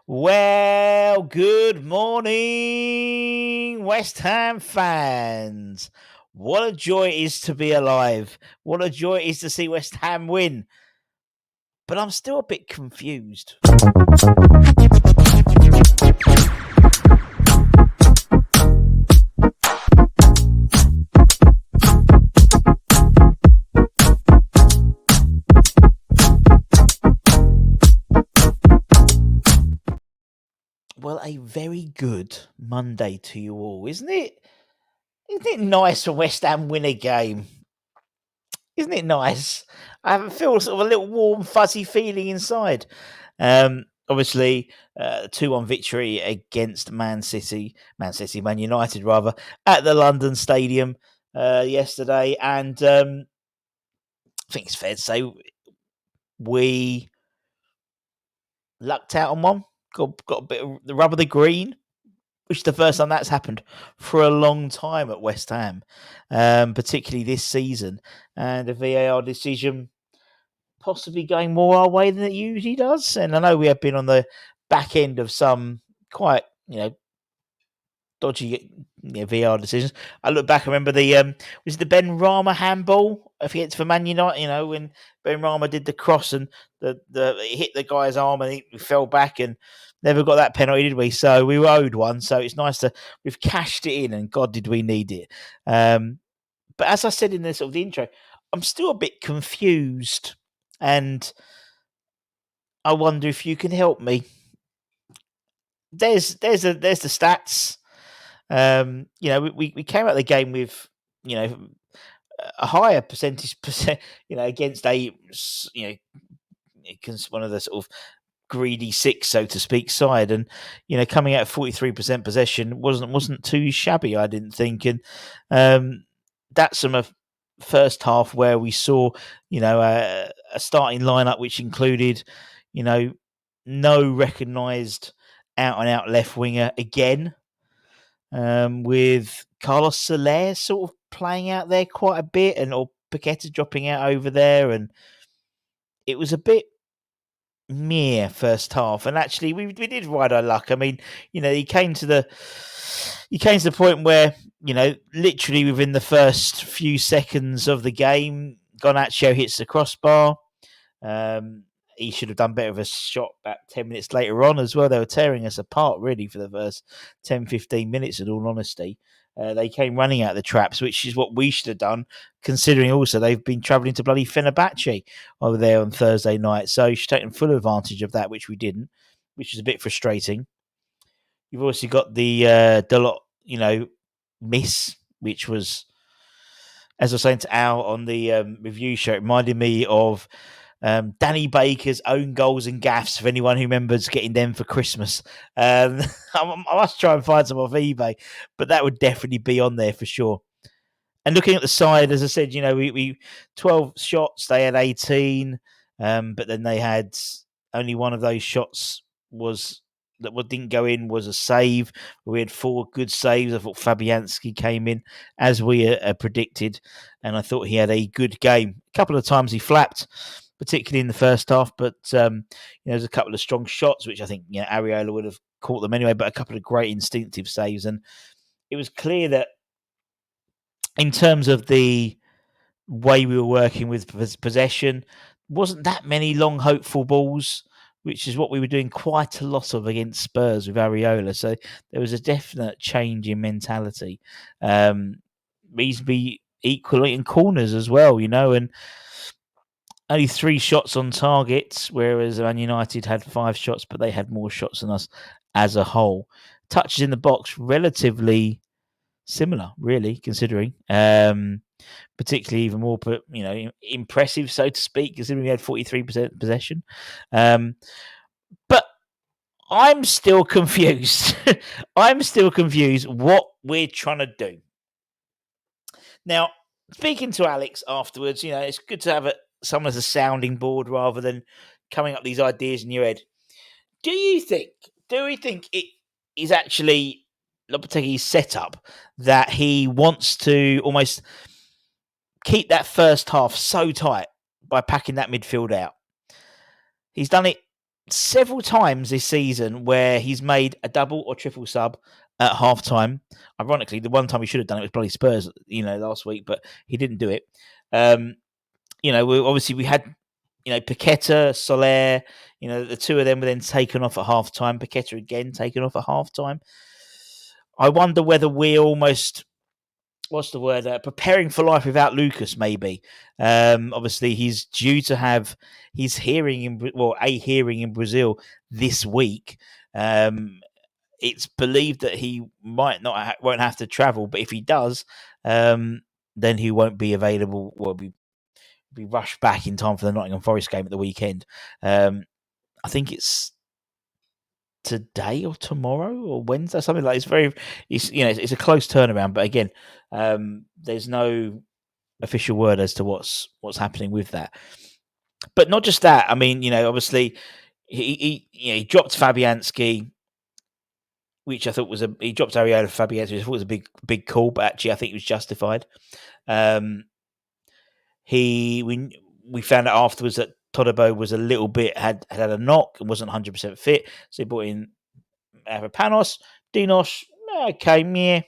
Well, good morning, West Ham fans. What a joy it is to be alive. What a joy it is to see West Ham win. But I'm still a bit confused. Well, a very good Monday to you all, isn't it? Isn't it nice when West Ham win a game? Isn't it nice? I feel sort of a little warm, fuzzy feeling inside. Obviously, 2-1 victory against Man United, rather, at the London Stadium yesterday. And I think it's fair to say we lucked out on one, got a bit of the rub of the green, which is the first time that's happened for a long time at West Ham, particularly this season. And a VAR decision possibly going more our way than it usually does. And I know we have been on the back end of some quite, dodgy VR decisions. I look back, I remember was the Ben Rama handball? I forget for Man United, when Ben Rama did the cross and it hit the guy's arm and he fell back and never got that penalty, did we? So we were owed one. So it's nice we've cashed it in, and God, did we need it. But as I said in the sort of the intro, I'm still a bit confused, and I wonder if you can help me. There's the stats. We came out of the game with a higher percentage, against against one of the sort of greedy six, so to speak, side, and coming out at 43% possession wasn't too shabby, I didn't think, and that's from a first half where we saw a starting lineup which included no recognised out and out left winger again, with Carlos Soler sort of playing out there quite a bit, or Paqueta dropping out over there, and it was a bit mere first half. And actually, we did ride our luck. I mean, he came to the point where literally within the first few seconds of the game, Garnacho hits the crossbar. He should have done better of a shot about 10 minutes later on as well. They were tearing us apart, really, for the first 10, 15 minutes, in all honesty. They came running out of the traps, which is what we should have done, considering also they've been travelling to bloody Fenerbahce over there on Thursday night. So you should take full advantage of that, which we didn't, which is a bit frustrating. You've also got the Dalot, miss, which was, as I was saying to Al on the review show, it reminded me of Danny Baker's own goals and gaffes, for anyone who remembers getting them for Christmas. I must try and find some off eBay, but that would definitely be on there for sure. And looking at the side, as I said, we 12 shots, they had 18, but then they had only one of those shots that what didn't go in was a save. We had 4 good saves. I thought Fabianski came in as we predicted, and I thought he had a good game. A couple of times he flapped, particularly in the first half, but there's a couple of strong shots, which I think Areola would have caught them anyway, but a couple of great instinctive saves. And it was clear that in terms of the way we were working with possession, wasn't that many long, hopeful balls, which is what we were doing quite a lot of against Spurs with Areola. So there was a definite change in mentality. Reasonably equally in corners as well, and only 3 shots on target, whereas Man United had 5 shots, but they had more shots than us as a whole. Touches in the box, relatively similar, really, considering. Particularly even more, impressive, so to speak, considering we had 43% possession. But I'm still confused. I'm still confused what we're trying to do. Now, speaking to Alex afterwards, it's good to have someone as a sounding board rather than coming up with these ideas in your head. Do we think it is actually Lopetegui's setup that he wants to almost keep that first half so tight by packing that midfield out? He's done it several times this season where he's made a double or triple sub at half time. Ironically, the one time he should have done it was bloody Spurs, last week, but he didn't do it. We had, Paqueta, Soler, the two of them were then taken off at half time. Paqueta again taken off at half time. I wonder whether we're almost, what's the word, preparing for life without Lucas, maybe. Obviously, he's due to have his a hearing in Brazil this week. It's believed that he won't have to travel, but if he does, then he won't be available. Will be rushed back in time for the Nottingham Forest game at the weekend. I think it's today or tomorrow or Wednesday, something like that. It's a close turnaround, but again, there's no official word as to what's happening with that. But not just that. I mean, obviously he dropped Fabianski, which I thought he dropped Ariel Fabianski, which I thought was a big call, but actually I think it was justified. We found out afterwards that Todibo was a little bit had a knock and wasn't 100% fit, so he brought in Panos, Dinos. Okay, meh.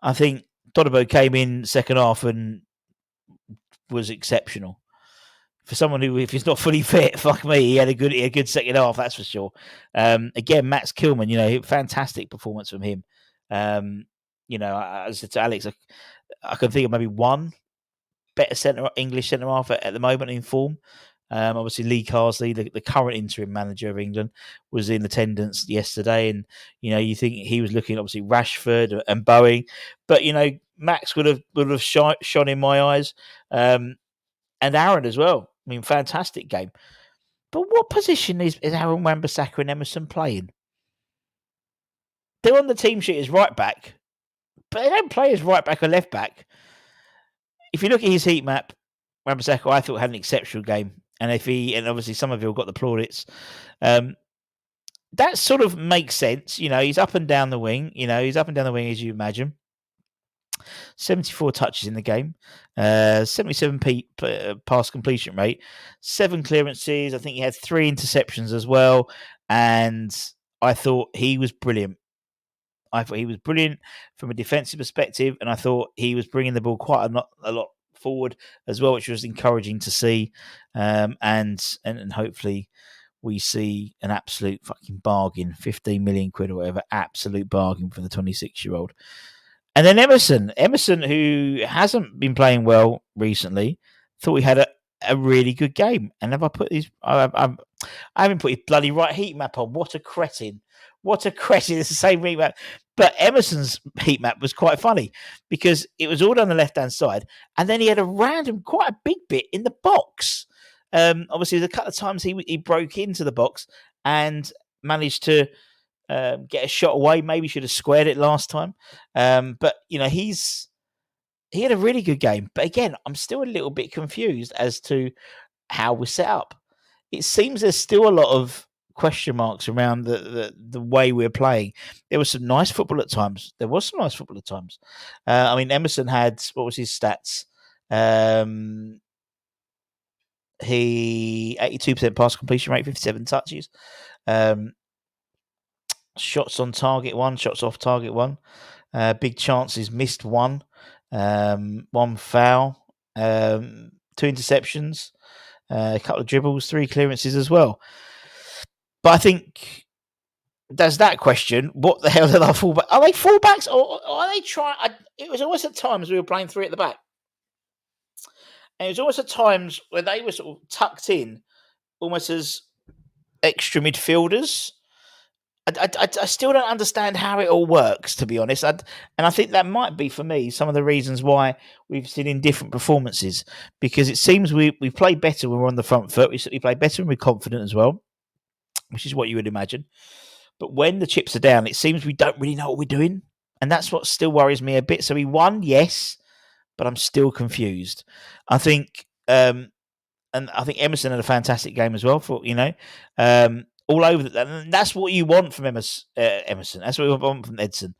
I think Todibo came in second half and was exceptional. For someone who, if he's not fully fit, fuck me, he had a good second half, that's for sure. Again, Max Kilman, fantastic performance from him. As I said to Alex, I can think of maybe one better English centre half at the moment in form. Obviously, Lee Carsley, the current interim manager of England, was in attendance yesterday, and you think he was looking obviously Rashford and Bowen, but Max would have shone in my eyes, and Aaron as well. I mean, fantastic game. But what position is Aaron Wan-Bissaka and Emerson playing? They're on the team sheet as right back, but they don't play as right back or left back. If you look at his heat map, Wan-Bissaka, I thought had an exceptional game. And obviously Somerville got the plaudits. That sort of makes sense. He's up and down the wing. He's up and down the wing as you imagine. 74 touches in the game, 77 pass completion rate, 7 clearances. I think he had 3 interceptions as well. And I thought he was brilliant. From a defensive perspective, and I thought he was bringing the ball quite a lot forward as well, which was encouraging to see. And hopefully we see an absolute fucking bargain, 15 million quid or whatever, absolute bargain for the 26-year-old. And then Emerson, who hasn't been playing well recently, thought he had a really good game. And have I put these? I haven't put his bloody right heat map on. What a cretin! It's the same heat map. But Emerson's heat map was quite funny because it was all down the left-hand side. And then he had quite a big bit in the box. Obviously, a couple of times he broke into the box and managed to get a shot away. Maybe should have squared it last time. But, he had a really good game. But again, I'm still a little bit confused as to how we're set up. It seems there's still a lot of question marks around the way we're playing. There was some nice football at times. I mean, Emerson had, what was his stats? He 82% pass completion rate, 57 touches. Shots on target 1, shots off target 1. Big chances missed 1. 1 foul. 2 interceptions. A couple of dribbles, 3 clearances as well. But I think there's that question. What the hell are our fullbacks? Are they fullbacks or are they trying? It was almost at times we were playing 3 at the back. And it was almost at times where they were sort of tucked in almost as extra midfielders. I still don't understand how it all works, to be honest. And I think that might be, for me, some of the reasons why we've seen in different performances. Because it seems we play better when we're on the front foot. We play better when we're confident as well, which is what you would imagine. But when the chips are down, it seems we don't really know what we're doing. And that's what still worries me a bit. So we won, yes, but I'm still confused. I think... and I think Emerson had a fantastic game as well. All over and that's what you want from Emerson. That's what you want from Edson.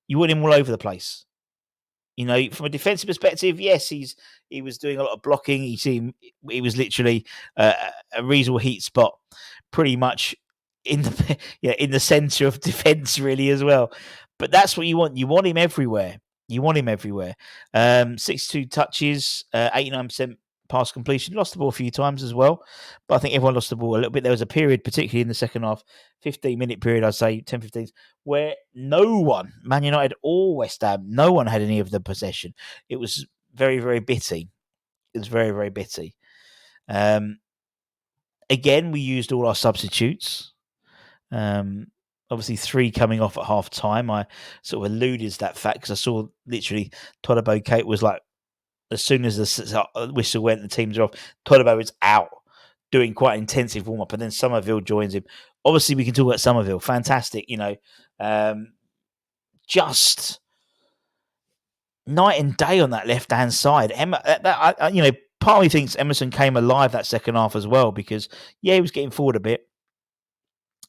You want him all over the place. From a defensive perspective, yes, he was doing a lot of blocking. He was literally a reasonable heat spot, pretty much in the in the centre of defence, really as well. But that's what you want. You want him everywhere. You want him everywhere. 62 touches, 89% pass completion. Lost the ball a few times as well, but I think everyone lost the ball a little bit. There was a period, particularly in the second half, 15-minute period, I'd say 10, 15, where no one, Man United or West Ham, no one had any of the possession. It was very, very bitty. It was very, very bitty. Again, we used all our substitutes. Obviously, 3 coming off at half time. I sort of alluded to that fact because I saw literally Todibo Kate was like, as soon as the whistle went and the teams are off, Todibo was out doing quite intensive warm up, and then Somerville joins him. Obviously, we can talk about Somerville. Fantastic, just night and day on that left hand side. Part of me thinks Emerson came alive that second half as well because he was getting forward a bit.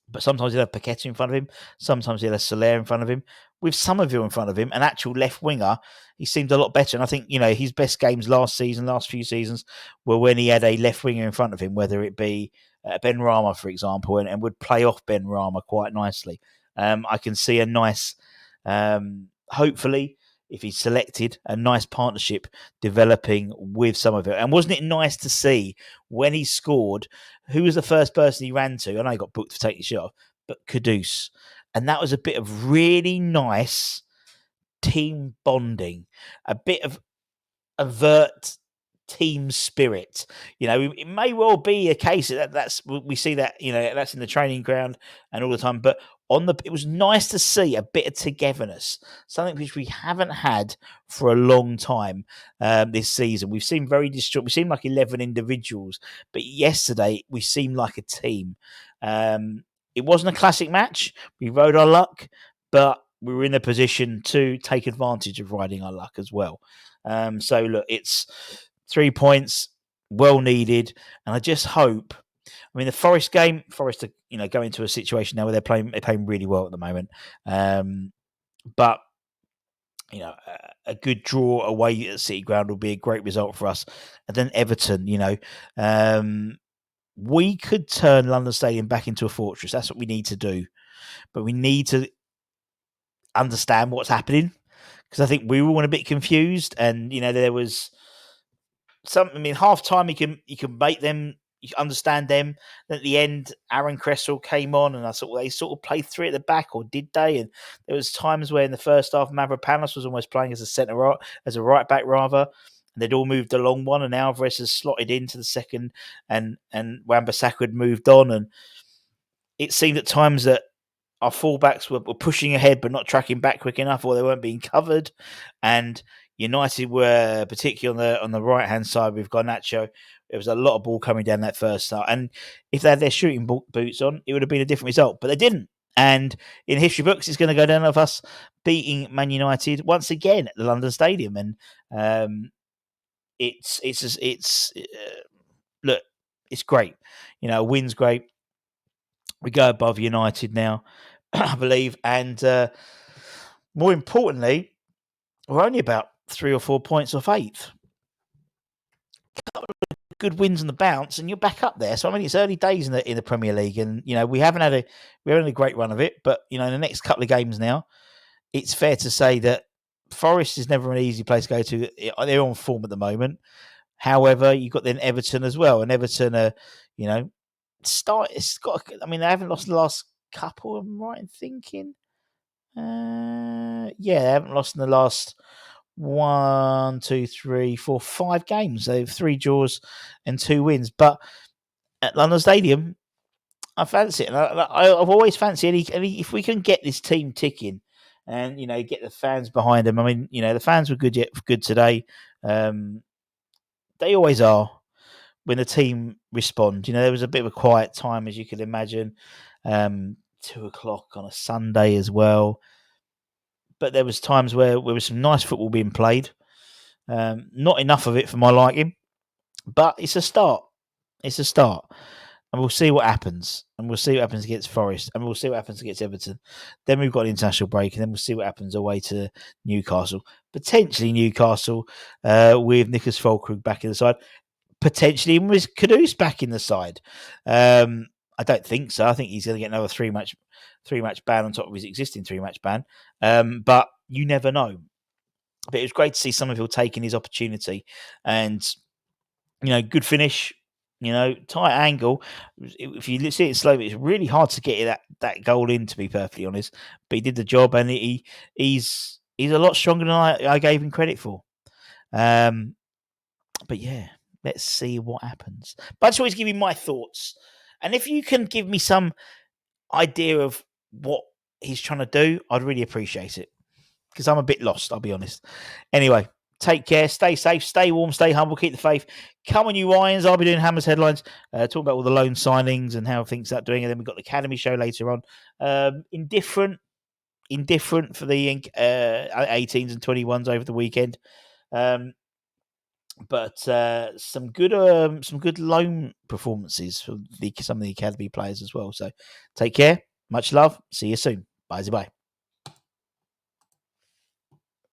But sometimes he'll have Paqueta in front of him. Sometimes he'll have Soler in front of him. With Somerville in front of him, an actual left winger, he seemed a lot better. And I think, his best games last few seasons, were when he had a left winger in front of him, whether it be Ben Rama, for example, and would play off Ben Rama quite nicely. I can see a nice, hopefully, if he's selected, a nice partnership developing with Somerville. And wasn't it nice to see when he scored, who was the first person he ran to? I know he got booked for taking his shot off, but Kudus. And that was a bit of really nice team bonding, a bit of overt team spirit. It may well be a case that's we see that that's in the training ground and all the time, but it was nice to see a bit of togetherness, something which we haven't had for a long time this season. We've seen very distraught. We seem like 11 individuals, but yesterday we seemed like a team. It wasn't a classic match. We rode our luck, but we were in a position to take advantage of riding our luck as well. So look, it's 3 points, well needed, and I just hope. I mean, the Forest game, Forest are go into a situation now where they're playing really well at the moment. But a good draw away at City Ground will be a great result for us. And then Everton, we could turn London Stadium back into a fortress. That's what we need to do. But we need to understand what's happening because I think we were all a bit confused, and there was something. I mean, half time you can make them. You understand them. Then at the end, Aaron Cresswell came on, and I thought they sort of played 3 at the back, or did they? And there was times where in the first half, Mavropanos was almost playing as a right back rather. And they'd all moved along one, and Alvarez has slotted into the second, and Wan-Bissaka had moved on, and it seemed at times that our fullbacks were pushing ahead but not tracking back quick enough, or they weren't being covered. And United were, particularly on the right hand side with Garnacho, there was a lot of ball coming down that first start. And if they had their shooting boots on, it would have been a different result. But they didn't. And in history books, it's going to go down of us beating Man United once again at the London Stadium. And look, it's great. A win's great. We go above United now, I believe. And more importantly, we're only about 3 or 4 points off 8th. Good wins on the bounce, and you're back up there. So I mean, it's early days in the Premier League, and we haven't had a great run of it. But in the next couple of games now, it's fair to say that Forest is never an easy place to go to. They're on form at the moment. However, you've got then Everton as well, and Everton are, they haven't lost the last couple. Am I right in thinking? They haven't lost in the last 1, 2, 3, 4, 5 games. They have 3 draws and 2 wins. But at London Stadium, I fancy it. And I've always fancied any if we can get this team ticking and get the fans behind them. I mean, the fans were good today. They always are when the team respond. There was a bit of a quiet time, as you could imagine. 2:00 on a Sunday as well. But there was times where there was some nice football being played. Not enough of it for my liking, but it's a start. It's a start. and we'll see what happens. And we'll see what happens against Forest, and we'll see what happens against Everton. Then we've got an international break, and then we'll see what happens away to Newcastle. Potentially Newcastle with Nicholas Fulkrug back in the side. Potentially with Kudus back in the side. I don't think so. I think he's going to get another three match ban on top of his existing 3-match ban. But you never know. But it was great to see Summerville taking his opportunity, and good finish. Tight angle. If you see it slowly, it's really hard to get that goal in. To be perfectly honest, but he did the job, and he's a lot stronger than I gave him credit for. But yeah, let's see what happens. But I just always give you my thoughts, and if you can give me some idea of what he's trying to do, I'd really appreciate it, because I'm a bit lost, I'll be honest. Anyway, take care, stay safe, stay warm, stay humble, keep the faith. Come on, you Irons. I'll be doing Hammers headlines, talking about all the loan signings and how things are doing. And then we've got the Academy show later on. Indifferent for the 18s and 21s over the weekend. But some good loan performances for some of the Academy players as well. So take care. Much love. See you soon. Bye.